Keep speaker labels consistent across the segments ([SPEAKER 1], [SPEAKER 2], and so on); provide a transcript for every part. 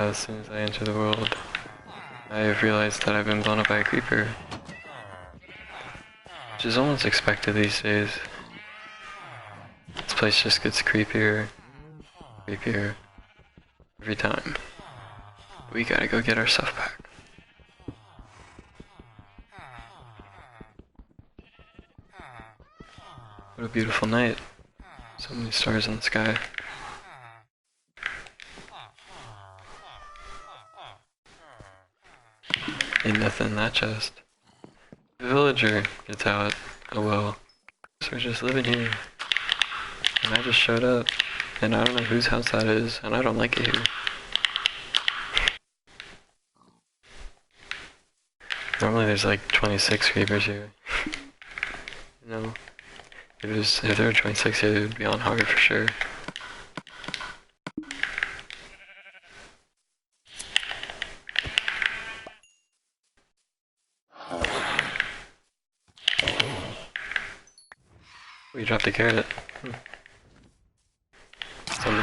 [SPEAKER 1] As soon as I enter the world, I have realized that I've been blown up by a creeper. Which is almost expected these days. This place just gets creepier, creepier, every time. We gotta go get our stuff back. What a beautiful night. So many stars in the sky. Ain't nothing in that chest. The villager gets out. Oh well. So we're just living here. And I just showed up. And I don't know whose house that is, and I don't like it here. Normally there's like 26 creepers here. You know? If there were 26 here, it would be on hard for sure. We dropped a carrot. Some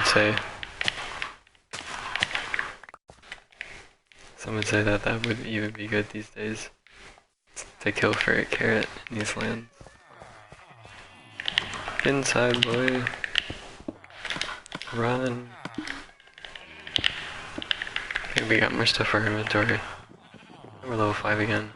[SPEAKER 1] would say that that would even be good these days. To kill for a carrot in these lands. Get inside, boy. Run. Okay, we got more stuff for our inventory. We're level 5 again.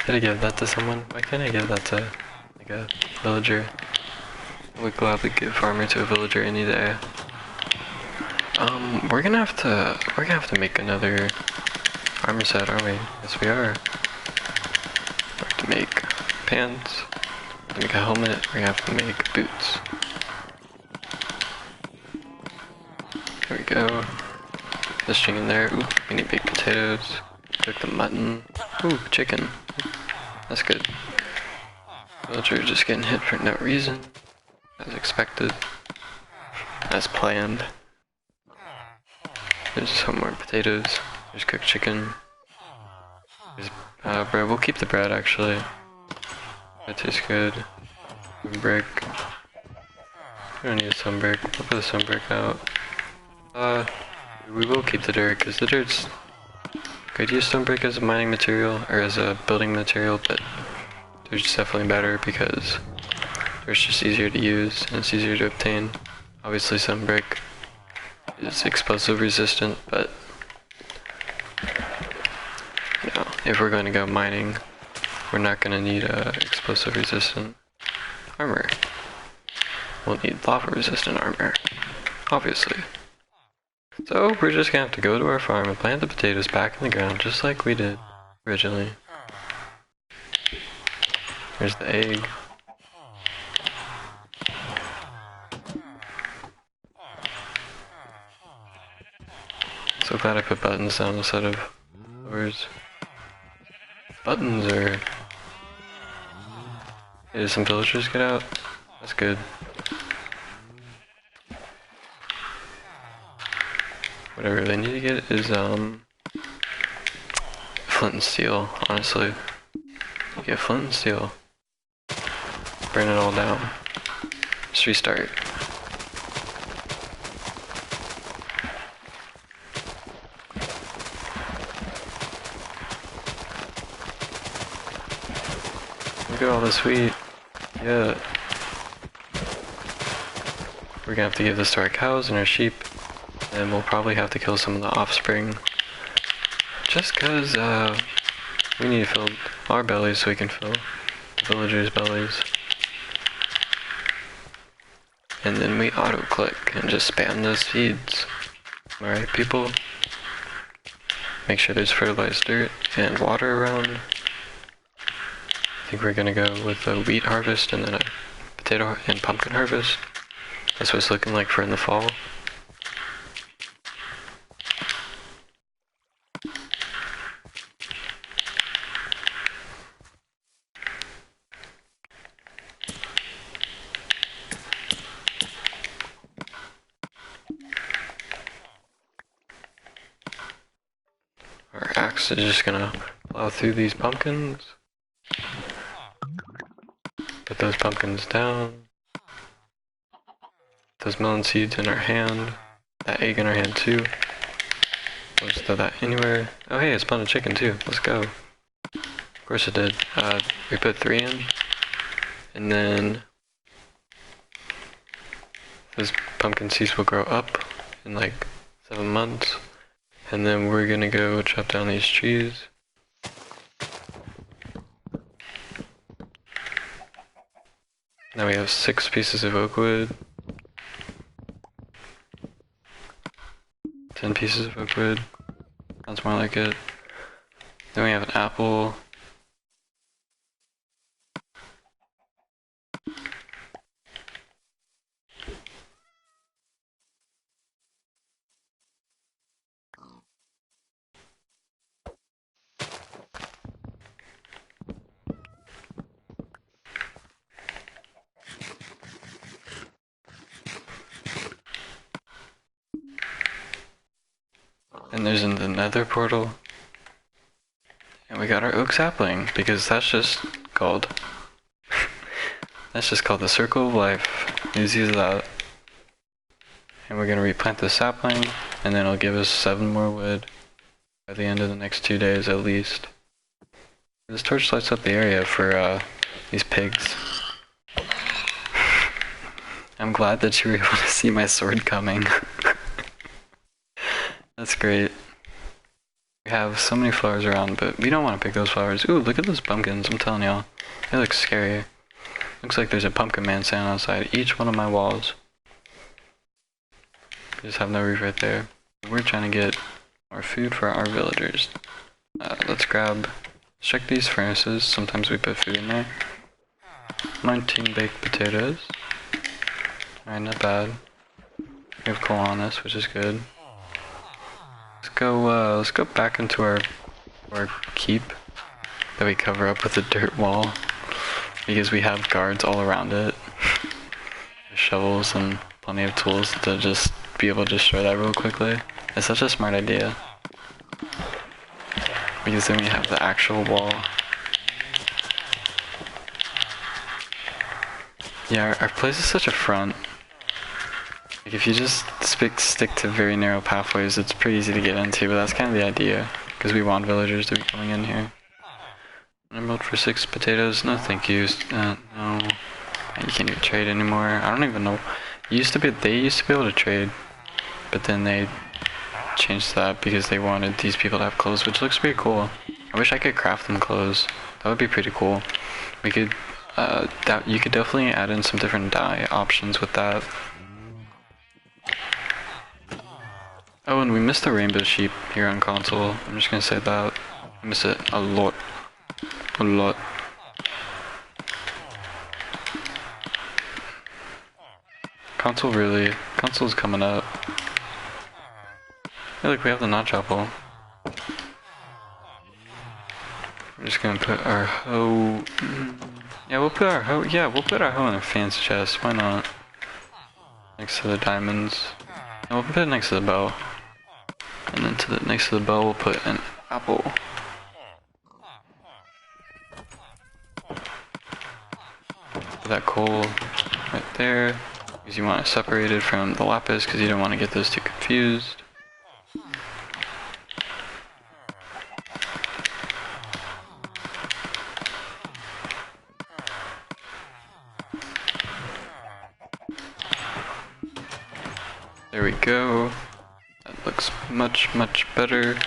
[SPEAKER 1] Did I give that to someone? Why can't I give that to, like, a villager? I would gladly give armor to a villager any day. We're gonna have to make another armor set, aren't we? Yes, we are. We have to make pants, we have to make a helmet, we have to make boots. There we go. This string in there. Ooh, we need baked potatoes. Cook the mutton. Ooh, chicken. That's good. Villager just getting hit for no reason. As expected. As planned. There's some more potatoes. There's cooked chicken. There's bread. We'll keep the bread actually. That tastes good. Brick. We don't need a sunbrick. We'll put the sunbrick out. We will keep the dirt because the dirt's. Could use sunbrick as a mining material or as a building material, but there's just definitely better because it's just easier to use and it's easier to obtain. Obviously sunbrick is explosive resistant, but you know, if we're going to go mining, we're not going to need explosive resistant armor. We'll need lava resistant armor, obviously. So we're just gonna have to go to our farm and plant the potatoes back in the ground just like we did originally. Here's the egg. So glad I put buttons down instead of doors. Buttons are... Hey, did some villagers get out? That's good. What I really need to get is, flint and steel, honestly. You get flint and steel. Burn it all down. Just restart. Look at all this wheat. Yeah. We're gonna have to give this to our cows and our sheep. And we'll probably have to kill some of the offspring. Just cause, we need to fill our bellies so we can fill the villagers' bellies. And then we auto-click and just spam those feeds. Alright, people? Make sure there's fertilized dirt and water around. I think we're gonna go with a wheat harvest and then a potato and pumpkin harvest. That's what it's looking like for in the fall. Our axe is just gonna plow through these pumpkins. Put those pumpkins down. Those melon seeds in our hand. That egg in our hand too. We'll just throw that anywhere. Oh hey, it spawned a chicken too. Let's go. Of course it did. We put 3 in. And then those pumpkin seeds will grow up in like 7 months. And then we're gonna go chop down these trees. Now we have 6 pieces of oak wood. 10 pieces of oak wood. Sounds more like it. Then we have an apple. And there's in the nether portal. And we got our oak sapling, because that's just called the circle of life. Easy as that. And we're gonna replant the sapling, and then it'll give us 7 more wood by the end of the next 2 days at least. This torch lights up the area for these pigs. I'm glad that you were able to see my sword coming. That's great. We have so many flowers around, but we don't want to pick those flowers. Ooh, look at those pumpkins, I'm telling y'all. They look scary. Looks like there's a pumpkin man standing outside each one of my walls. We just have no roof right there. We're trying to get more food for our villagers. Let's check these furnaces. Sometimes we put food in there. 19 baked potatoes. Alright, not bad. We have coal on us, which is good. Let's go back into our keep that we cover up with a dirt wall, because we have guards all around it. Shovels and plenty of tools to just be able to destroy that real quickly. It's such a smart idea, because then we have the actual wall. Yeah, our place is such a front. Like if you just stick to very narrow pathways, it's pretty easy to get into, but that's kind of the idea, because we want villagers to be coming in here. Emerald for 6 potatoes? No thank you. No. You can't even trade anymore. I don't even know. They used to be able to trade, but then they changed that because they wanted these people to have clothes, which looks pretty cool. I wish I could craft them clothes. That would be pretty cool. We could, you could definitely add in some different dye options with that. Oh, and we missed the rainbow sheep here on console. I'm just gonna say that. I miss it a lot. A lot. Console's coming up. Hey, look, we have the notch apple. We're just gonna put our hoe. Yeah, we'll put our hoe. Yeah, we'll put our hoe in a fancy chest. Why not? Next to the diamonds. And we'll put it next to the bow. And then next to the bow, we'll put an apple. Put that coal right there, because you want it separated from the lapis, because you don't want to get those two confused. There we go. That looks much better.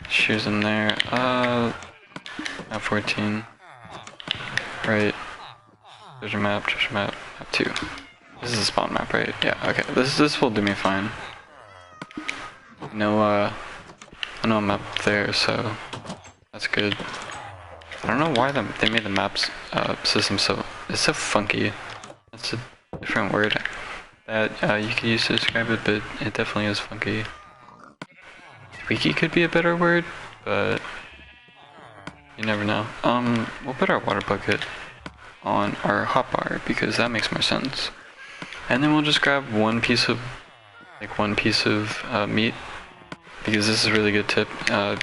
[SPEAKER 1] Shears in there. Map 14. Right. Treasure map, map 2. This is a spawn map, right? Yeah, okay. This will do me fine. No map there, so that's good. I don't know why they made the maps system it's so funky. That's a different word that you could use to describe it, but it definitely is funky. Wiki could be a better word, but you never know. We'll put our water bucket on our hotbar because that makes more sense. And then we'll just grab one piece of meat because this is a really good tip.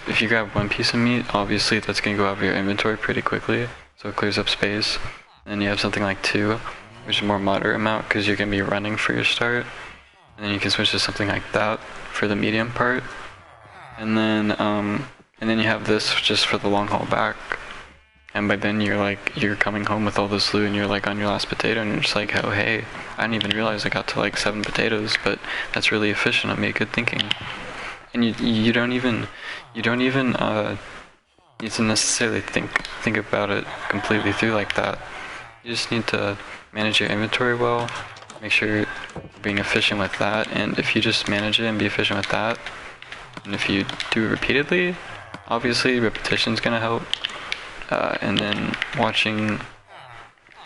[SPEAKER 1] If you grab one piece of meat, obviously that's gonna go out of your inventory pretty quickly, so it clears up space. And you have something like 2, which is a more moderate amount because you're gonna be running for your start. And then you can switch to something like that for the medium part. And then you have this just for the long haul back. And by then you're coming home with all this loot and you're like on your last potato and you're just like, oh hey, I didn't even realize I got to like 7 potatoes, but that's really efficient on me, good thinking. And you don't even need to necessarily think about it completely through like that. You just need to manage your inventory well, make sure you're being efficient with that, and if you just manage it and be efficient with that, and if you do it repeatedly, obviously repetition's gonna help. And then watching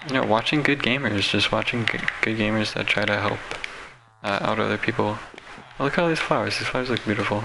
[SPEAKER 1] good gamers, just watching good gamers that try to help out other people. Oh, look at all these flowers. These flowers look beautiful.